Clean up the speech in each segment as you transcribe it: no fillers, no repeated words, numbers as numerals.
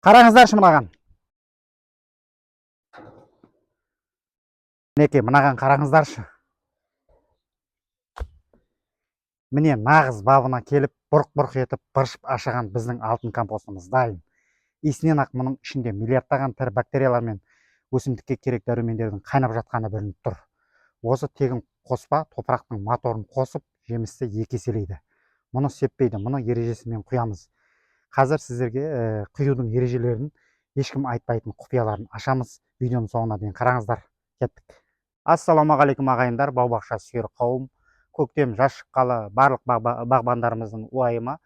Қараңыздаршы мынаған. Мінекей мынаған қараңыздаршы. Міне нағыз бабына келіп, бұрқ-бұрқ етіп, быршып ашыған біздің алтын компостымыз дайын. Иісінен ақ мұның ішінде миллиардтаған тірі бактериялар мен өсімдікке керек дәрумендердің қайнап жатқаны білініп тұр. Осы тегін қоспа топырақтың моторын қосып, жемісті екі еселейді. Мұны сеппейді, мұны ережесімен құямыз. Қазір сіздерге құюдың ережелерін ешкім айтпайтын құпияларын ашамыз. Видеоның соңына дейін қараңыздар. Кеттік. Ассалаумағалейкум ағайындар, бау-бақша сүйер қауым. Көктем жаз шыққалы барлық бағбандарымыздың уайымы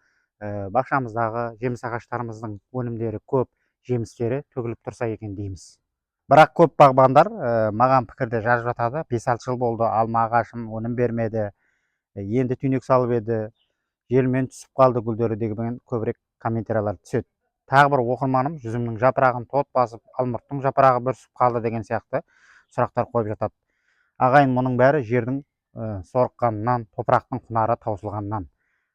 бақшамыздағы жеміс ағаштарымыздың өнімдері көп, жемістері төгіліп тұрса екен дейміз. Бірақ көп бағбандар маған пікірде жазып жатады. 5-6 жыл болды, алма ағашым өнім бермеді, енді түйнек салып еді, желмен түсіп қалды гүлдері деген көбірек комментариялар түседі. Тағы бір оқырманым жүзімнің жапырағын тот басып, алмұрттың жапырағы бүрісіп қалды деген сияқты сұрақтар қойып жатады. Ағайын, мұның бәрі жердің сорыққанынан, топырақтың құнары таусылғанынан.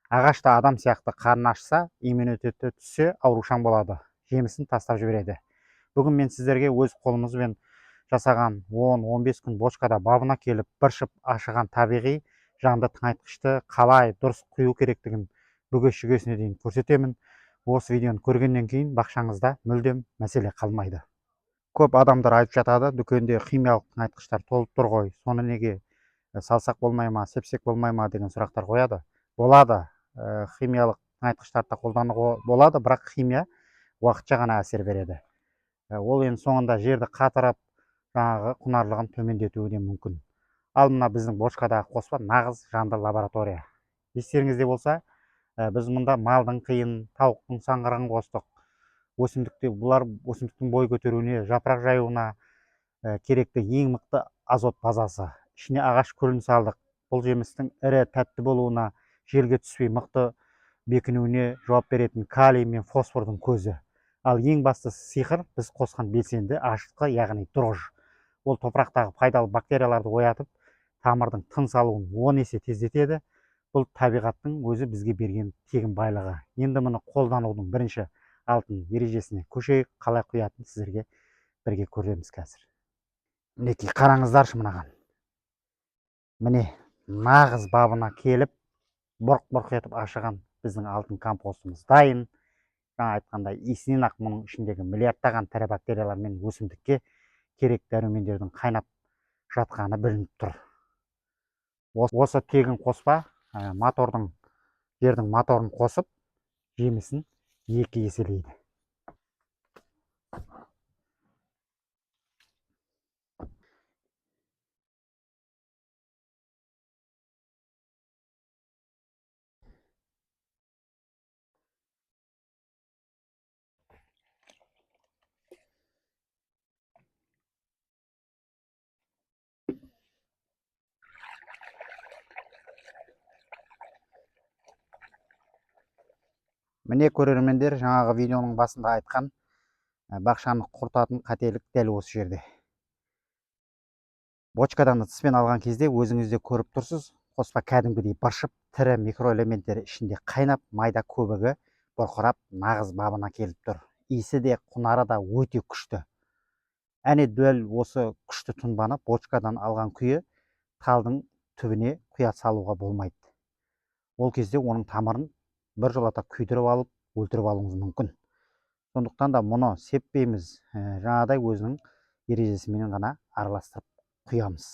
Ағашта адам сияқты қарны ашса, иммунитеті түссе, аурушаң болады, жемісін тастап жібереді. Бүгін мен сіздерге өз қолымызбен жасаған 10-15 күн бочкада бабына келіп быршып ашыған табиғи жанды тыңайтқышты қалай дұрыс құю керектігін бүге-шүгесіне дейін көрсетемін. Осы видеоны көргеннен кейін бақшаңызда мүлдем мәселе қалмайды. Көп адамдар айтып жатады, дүкенде химиялық тыңайтқыштар толып тұр ғой, соны неге салсақ болмай ма, сепсек болмай ма деген сұрақтар қояды. Болады, химиялық тыңайтқыштарды қолдануға болады, бірақ химия уақытша ғана әсер береді. Ол енді соңында жерді қатырып, жаңағы құнарлығын төмендетуі де мүмкін. Ал мына біздің бочкадағы қоспа нағыз жанды лаборатория. Естеріңізде болса, біз мұнда малдың қиын, тауықтың саңғырын қостық. Бұлар өсімдіктің бой көтеруіне, жапырақ жаюына керекті ең мықты азот базасы. Ішіне ағаш күлін салдық. Бұл жемістің ірі тәтті болуына, желге түспей мықты бекінуіне жауап беретін калий мен фосфордың көзі. Ал ең басты сиқыр біз қосқан белсенді ашытқы, яғни дрожж. Ол топырақтағы пайдалы бактерияларды оятып, тамырдың тыныс алуын 10 есе тездетеді. Бұл табиғаттың өзі бізге берген тегін байлығы. Енді мұны қолданудың бірінші алтын ережесіне көшейік, қалай құятын сіздерге бірге көреміз қазір. Мінекей қараңыздаршы мынаған. Міне нағыз бабына келіп, бұрқ-бұрқ етіп ашыған біздің алтын компостымыз дайын. Жаңа айтқандай, иісінен ақ мұның ішіндегі миллиардтаған тірі бактериялар мен өсімдікке керек дәрумендердің қайнап жатқаны білініп тұр. Осы тегін қоспа жердің моторын қосып, жемісін екі еселейді. Міне көрермендер, жаңағы видеоның басында айтқан бақшаны құртатын қателік дәл осы жерде. Бочкадан ыдыспен алған кезде өзіңізде көріп тұрсыз, қоспа кәдімгідей быршып, тірі микроэлементтері ішінде қайнап, майда көбігі бұрқырап, нағыз бабына келіп тұр. Иісі де, құнары да өте күшті. Әне дәл осы күшті тұнбаны бочкадан алған күйі талдың түбіне құя салуға болмайды. Ол кезде оның тамырын біржолата күйдіріп алып, өлтіріп алуыңыз мүмкін. Сондықтан да мұны сеппейміз, жаңадай өзінің ережесімен ғана араластырып құямыз.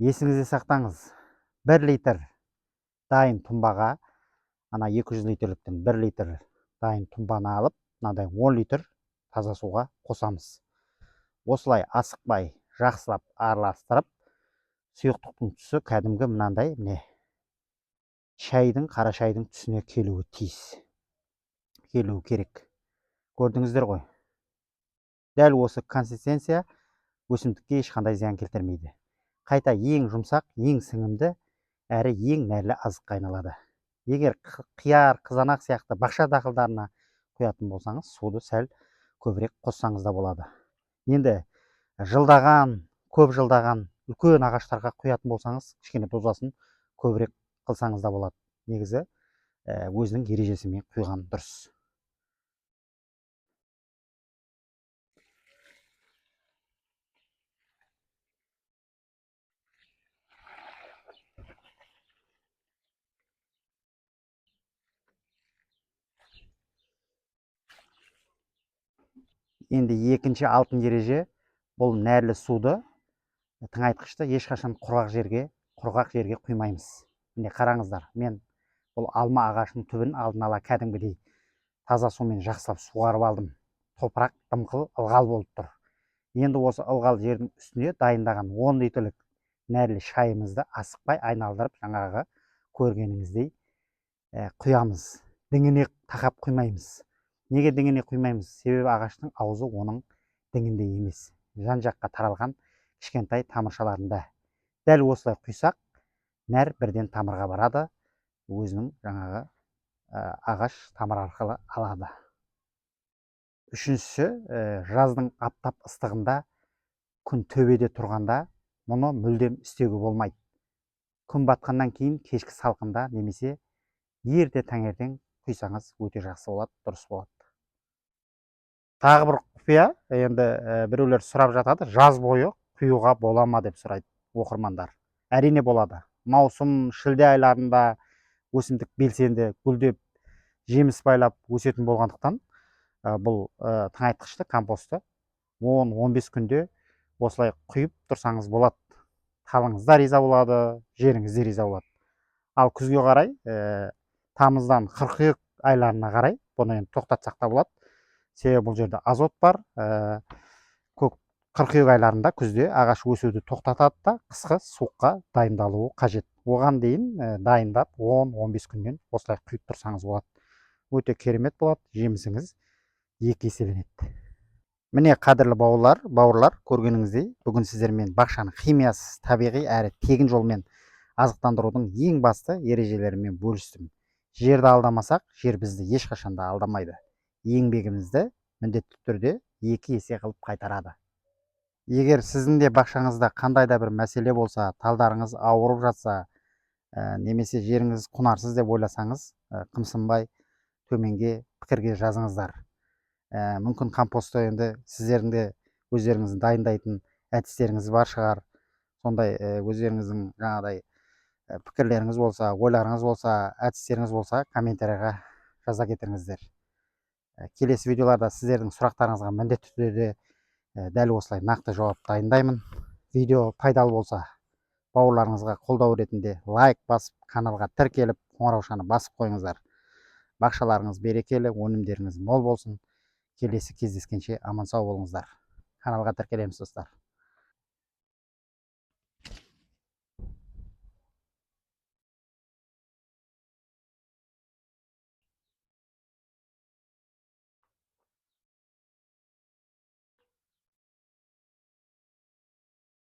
Есіңізде сақтаңыз, 1 литр дайын тұнбаға, ана 200 литрліктен 1 литр дайын тұнбаны алып, мынадай 10 литр таза суға қосамыз. Осылай асықпай, жақсылап араластырып, сұйықтықтың түсі кәдімгі мынандай, міне, қара шайдың түсіне келуі тиіс. Келуі керек. Көрдіңіздер ғой. Дәл осы консистенция өсімдікке ешқандай зиян келтірмейді. Қайта ең жұмсақ, ең сіңімді, әрі ең нәрлі азыққа айналады. Егер қияр, қызанақ сияқты бақша дақылдарына құятын болсаңыз, суды сәл көбірек қоссаңыз да болады. Енді көп жылдаған үлкен ағаштарға құятын болсаңыз, кішкене дозасын көбірек қылсаңыз да болады. Негізі өзінің ережесімен құйған дұрыс. Енді екінші алтын ереже бұл нәрлі суды тыңайтқышты ешқашан құрғақ жерге құймаймыз. Міне қараңыздар, мен бұл алма ағашының түбін алдын ала кәдімгідей таза сумен жақсылап суғарып алдым. Топырақ дымқыл ылғал болып тұр. Енді осы ылғал жердің үстіне дайындаған 10 литрлік нәрлі шайымызды асықпай айналдырып, жаңағы көргеніңіздей құямыз. Діңіне тақап құймаймыз. Неге діңіне құймаймыз? Себебі ағаштың аузы оның діңінде емес, жан жаққа таралған кішкентай тамыршаларында. Дәл осылай құйсақ, нәр бірден тамырға барады, өзінің жаңағы ағаш тамыр арқылы алады. Үшіншісі, жаздың аптап ыстығында, күн төбеде тұрғанда мұны мүлдем істеуге болмайды. Күн батқаннан кейін кешкі салқында немесе ерте таңертең құйсаңыз өте жақсы болады, дұрыс болады. Тағы бір құпия, енді біреулер сұрап жатады, жаз бойы құюға бола ма деп сұрайды оқырмандар. Әрине болады. Маусым, шілде айларында өсімдік белсенді, гүлдеп, жеміс байлап өсетін болғандықтан, бұл тыңайтқышты, компостты 10-15 күнде осылай құйып тұрсаңыз болады. Талыңыз да риза болады, жеріңіз де риза болады. Ал күзге қарай, тамыздан қыркүйек айларына қарай бұны енді тоқтатсақ та болады. Себебі бұл жерде азот бар. Қыркүйек айларында күзде ағаш өсуді тоқтатады да қысқы суыққа дайындалуы қажет. Оған дейін дайындап 10-15 күннен осылай құйып тұрсаңыз болады. Өте керемет болады, жемісіңіз 2 еселенеді. Міне қадірлі бауырлар, көргеніңіздей, бүгін сіздермен бақшаны химиясыз, табиғи әрі тегін жолмен азықтандырудың ең басты ережелерімен бөлістім. Жерді алдамасақ, жер бізді ешқашанда алдамайды. Еңбегімізді міндетті түрде 2 есе қылып қайтарады. Егер сіздің де бақшаңызда қандай да бір мәселе болса, талдарыңыз ауырып жатса, немесе жеріңіз құнарсыз деп ойласаңыз, қымсынбай төменге пікірге жазыңыздар. Мүмкін компостты енді сіздердің де өздеріңіздің дайындайтын әдістеріңіз бар шығар. Сондай өздеріңіздің жаңағыдай пікірлеріңіз болса, ойларыңыз болса, әдістеріңіз болса, комментарийға жаза кетіріңіздер. Келесі видеоларда сіздердің сұрақтарыңызға міндетті түрде дәл осылай нақты жауап дайындаймын. Видео пайдалы болса, бауырларыңызға қолдау ретінде лайк басып, каналға тіркеліп, қоңыраушаны басып қойыңыздар. Бақшаларыңыз берекелі, өнімдеріңіз мол болсын. Келесі кездескенше аман сау болыңыздар. Каналға тіркелеміз достар.